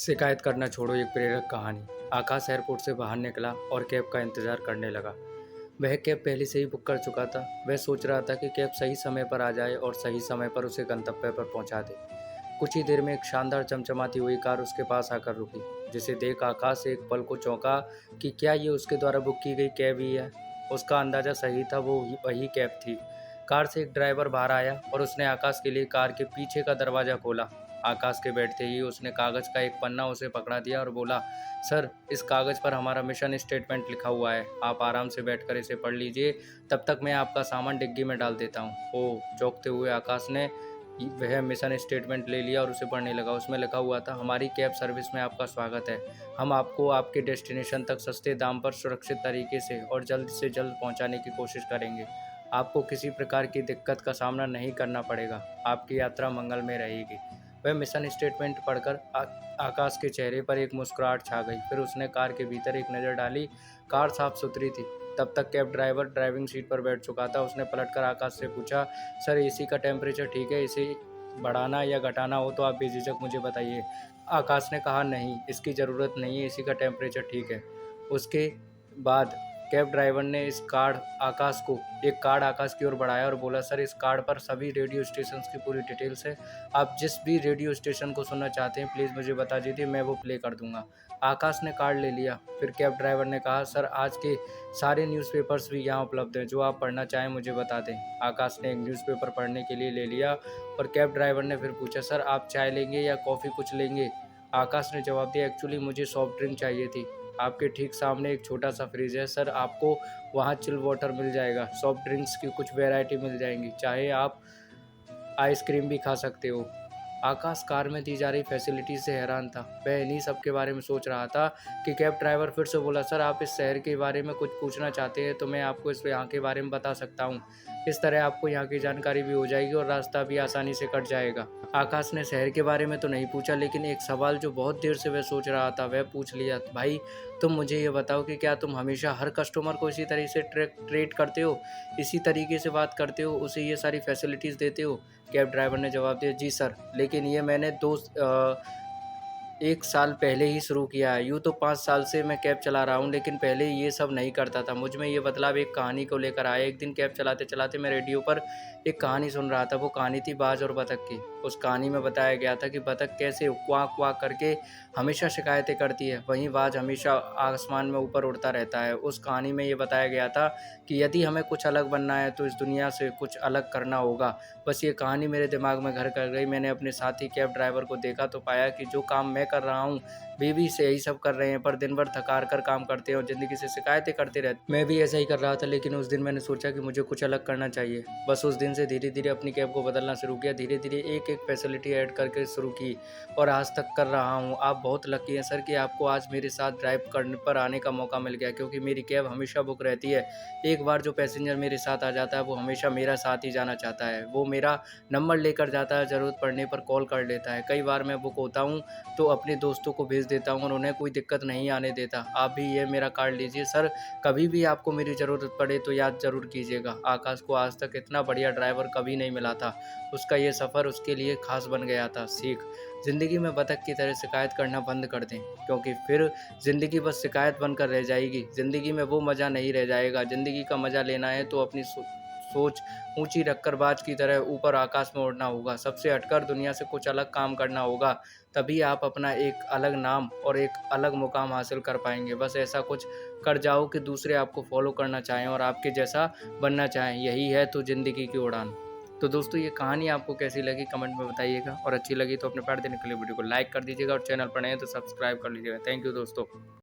शिकायत करना छोड़ो, एक प्रेरक कहानी। आकाश एयरपोर्ट से बाहर निकला और कैब का इंतजार करने लगा। वह कैब पहले से ही बुक कर चुका था। वह सोच रहा था कि कैब सही समय पर आ जाए और सही समय पर उसे गंतव्य पर पहुंचा दे। कुछ ही देर में एक शानदार चमचमाती हुई कार उसके पास आकर रुकी, जिसे देख आकाश एक पल को चौंका कि क्या ये उसके द्वारा बुक की गई कैब ही है। उसका अंदाजा सही था, वो वही कैब थी। कार से एक ड्राइवर बाहर आया और उसने आकाश के लिए कार के पीछे का दरवाज़ा खोला। आकाश के बैठते ही उसने कागज़ का एक पन्ना उसे पकड़ा दिया और बोला, सर, इस कागज़ पर हमारा मिशन स्टेटमेंट लिखा हुआ है। आप आराम से बैठकर इसे पढ़ लीजिए, तब तक मैं आपका सामान डिग्गी में डाल देता हूँ। ओह! चौंकते हुए आकाश ने वह मिशन स्टेटमेंट ले लिया और उसे पढ़ने लगा। उसमें लिखा हुआ था, हमारी कैब सर्विस में आपका स्वागत है। हम आपको आपके डेस्टिनेशन तक सस्ते दाम पर सुरक्षित तरीके से जल्द पहुंचाने की कोशिश करेंगे। आपको किसी प्रकार की दिक्कत का सामना नहीं करना पड़ेगा। आपकी यात्रा मंगलमय रहेगी। वह मिशन स्टेटमेंट पढ़कर आकाश के चेहरे पर एक मुस्कुराहट छा गई। फिर उसने कार के भीतर एक नज़र डाली। कार साफ सुथरी थी। तब तक कैब ड्राइवर ड्राइविंग सीट पर बैठ चुका था। उसने पलटकर आकाश से पूछा, सर, एसी का टेम्परेचर ठीक है? इसे बढ़ाना या घटाना हो तो आप बेझिझक मुझे बताइए। आकाश ने कहा, नहीं, इसकी ज़रूरत नहीं है, एसी का टेम्परेचर ठीक है। उसके बाद कैब ड्राइवर ने एक कार्ड आकाश की ओर बढ़ाया और बोला, सर, इस कार्ड पर सभी रेडियो स्टेशंस की पूरी डिटेल्स है। आप जिस भी रेडियो स्टेशन को सुनना चाहते हैं प्लीज़ मुझे बता दीजिए, मैं वो प्ले कर दूंगा। आकाश ने कार्ड ले लिया। फिर कैब ड्राइवर ने कहा, सर, आज के सारे न्यूज़पेपर्स भी यहाँ उपलब्ध हैं, जो आप पढ़ना चाहें मुझे बता दें। आकाश ने एक न्यूज़पेपर पढ़ने के लिए ले लिया और कैब ड्राइवर ने फिर पूछा, सर, आप चाय लेंगे या कॉफ़ी, कुछ लेंगे? आकाश ने जवाब दिया, एक्चुअली मुझे सॉफ्ट ड्रिंक चाहिए थी। आपके ठीक सामने एक छोटा सा फ्रिज है सर, आपको वहाँ चिल वाटर मिल जाएगा, सॉफ्ट ड्रिंक्स की कुछ वैरायटी मिल जाएंगी, चाहे आप आइसक्रीम भी खा सकते हो। आकाश कार में दी जा रही फैसिलिटी से हैरान था। वह इन्हीं सब के बारे में सोच रहा था कि कैब ड्राइवर फिर से बोला, सर, आप इस शहर के बारे में कुछ पूछना चाहते हैं तो मैं आपको इस यहाँ के बारे में बता सकता हूँ। इस तरह आपको यहाँ की जानकारी भी हो जाएगी और रास्ता भी आसानी से कट जाएगा। आकाश ने शहर के बारे में तो नहीं पूछा, लेकिन एक सवाल जो बहुत देर से वह सोच रहा था वह पूछ लिया, भाई, तुम मुझे ये बताओ कि क्या तुम हमेशा हर कस्टमर को इसी तरह से ट्रीट करते हो, इसी तरीके से बात करते हो, उसे ये सारी फैसिलिटीज़ देते हो? कैब ड्राइवर ने जवाब दिया, जी सर, लेकिन ये मैंने 1 साल पहले ही शुरू किया है। यूँ तो 5 साल से मैं कैब चला रहा हूँ, लेकिन पहले ये सब नहीं करता था। मुझ में ये बदलाव एक कहानी को लेकर आया। एक दिन कैब चलाते-चलाते मैं रेडियो पर एक कहानी सुन रहा था। वो कहानी थी बाज और बतख की। उस कहानी में बताया गया था कि बतख कैसे क्वाक-क्वाक करके हमेशा शिकायतें करती है, वहीं बाज हमेशा आसमान में ऊपर उड़ता रहता है। उस कहानी में ये बताया गया था कि यदि हमें कुछ अलग बनना है तो इस दुनिया से कुछ अलग करना होगा। बस ये कहानी मेरे दिमाग में घर कर गई। मैंने अपने साथी कैब ड्राइवर को देखा तो पाया कि जो काम मैं कर रहा हूँ वे भी यही सब कर रहे हैं, पर दिन भर थक-हार कर काम करते हैं और ज़िंदगी से शिकायतें करते रहते हैं। मैं भी ऐसा ही कर रहा था, लेकिन उस दिन मैंने सोचा कि मुझे कुछ अलग करना चाहिए। बस उस दिन से धीरे-धीरे अपनी कैब को बदलना शुरू किया। धीरे-धीरे एक-एक फैसिलिटी ऐड करके शुरू की और आज तक कर रहा हूँ। आप बहुत लकी हैं सर कि आपको आज मेरे साथ ड्राइव करने पर आने का मौका मिल गया, क्योंकि मेरी कैब हमेशा बुक रहती है। एक बार जो पैसेंजर मेरे साथ आ जाता है वो हमेशा मेरा साथ ही जाना चाहता है। वो मेरा नंबर लेकर जाता है, ज़रूरत पड़ने पर कॉल कर लेता है। कई बार मैं बुक होता हूँ तो अपने दोस्तों को भेज देता हूँ और उन्हें कोई दिक्कत नहीं आने देता। आप भी ये मेरा कार्ड लीजिए सर, कभी भी आपको मेरी ज़रूरत पड़े तो याद ज़रूर कीजिएगा। आकाश को आज तक इतना बढ़िया ड्राइवर कभी नहीं मिला था। उसका ये सफ़र उसके लिए ख़ास बन गया था। सीख, ज़िंदगी में बतख की तरह शिकायत करना बंद कर दें, क्योंकि फिर ज़िंदगी बस शिकायत बनकर रह जाएगी। ज़िंदगी में वो मज़ा नहीं रह जाएगा। ज़िंदगी का मज़ा लेना है तो अपनी सोच ऊँची रखकर बाज की तरह ऊपर आकाश में उड़ना होगा। सबसे हटकर दुनिया से कुछ अलग काम करना होगा। तभी आप अपना एक अलग नाम और एक अलग मुकाम हासिल कर पाएँगे। बस ऐसा कुछ कर जाओ कि दूसरे आपको फ़ॉलो करना चाहें और आपके जैसा बनना चाहें। यही है तो ज़िंदगी की उड़ान। तो दोस्तों, ये कहानी आपको कैसी लगी कमेंट में बताइएगा, और अच्छी लगी तो अपने प्यार देने के लिए वीडियो को लाइक कर दीजिएगा और चैनल पर नए हैं तो सब्सक्राइब कर लीजिएगा। थैंक यू दोस्तों।